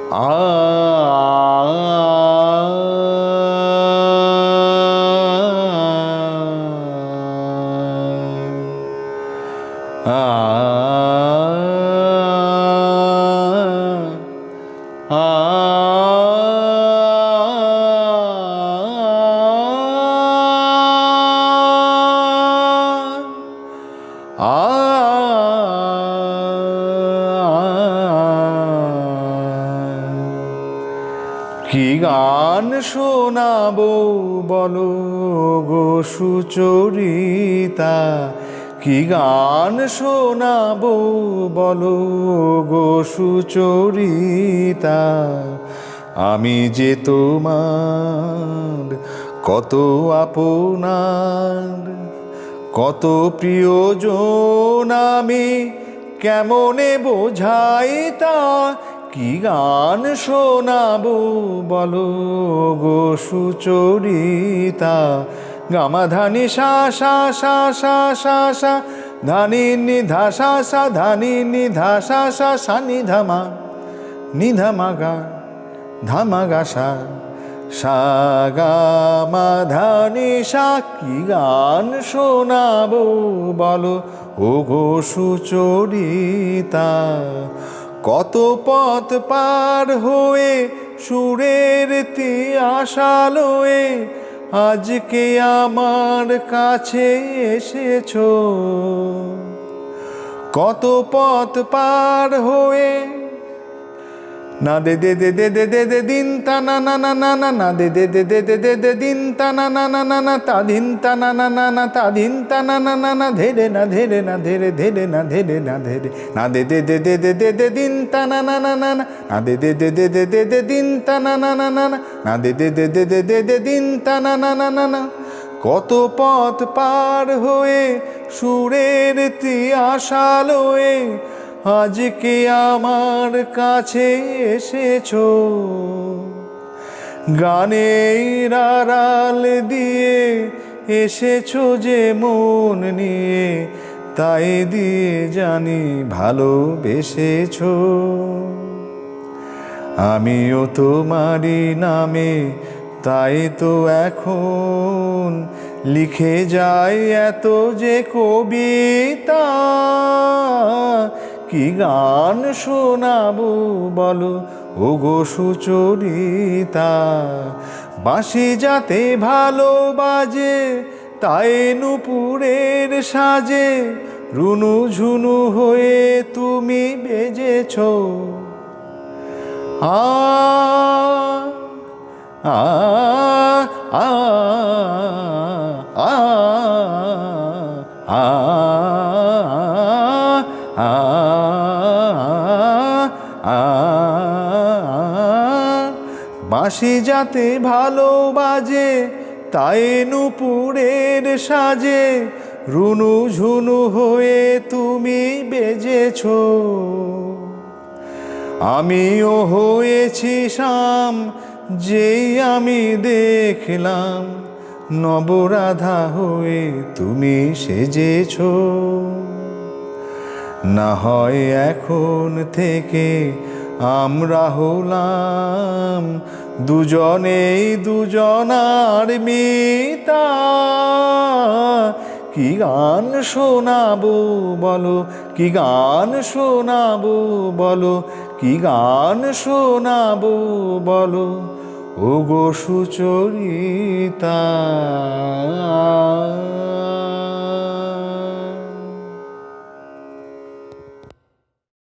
কি গান শোনাবো বলো গো সুচরিতা, কি গান শোনাবো বলো গো সুচরিতা। আমি যে তোমার কত আপনার, কত প্রিয়জন আমি কেমনে বোঝাই তা। কি গান শোনাবো বলো গো সুচরিতা। গামাধানি সা সা সা সা সা সা, ধানি নি ধা সা সা, ধানি নি ধা সা সা, সা নি ধামা নি ধামা গা, ধামা গা সা, সা গা মা ধানি সা। কি গান শোনাবো বলো ও গো সুচরিতা। কত পথ পার হয়ে সুরের তিয়াশালয়ে আজকে আমার কাছে এসেছো। কত পথ পার হয়ে না দে দে দে দে দে দে দে দিন তা না না না না না না দে দে দে দে দে দে দে দিন তা না না না না না তা দিন তা না না না না তা দিন তা না না না না ধেরে না ধেরে না ধেরে ধেরে না ধেরে না ধেরে না দে দে দে দে দে দে দে দিন তা না না না না না দে দে দে দে দে দে দে দিন তা না না না না না দে দে দে দে দে দে দে দিন তা না না না না না। কত পথ পার হয়ে সুরের তিয়াশালয়ে আজকে আমার কাছে এসেছো। গানের আড়াল দিয়ে এসেছো যে মন নিয়ে, তাই দিয়ে জানি ভালোবেসেছো। আমিও তোমারই নামে তাই তো এখন লিখে যাই এত যে কবিতা। কি গান শোনাবো বলো ও গো সুচরিতা। বাঁশি যাতে ভালো বাজে তাই নূপুরের সাজে রুনু ঝুনু হয়ে তুমি বেজেছো। আ আ আ আ আ বাঁশি যাতে ভালো বাজে তাই নূপুরের সাজে রুনু ঝুনু হয়ে তুমি বেজেছো। আমিও হয়েছি শাম যেই আমি দেখলাম নবরাধা হয়ে তুমি সেজেছো। না হয় এখন থেকে আমরা হলাম দুজনেই দুজনার মিতা। কি গান শোনাবো বলো, কি গান শোনাবো বলো, কি গান শোনাবো বলো ও গো সুচরিতা।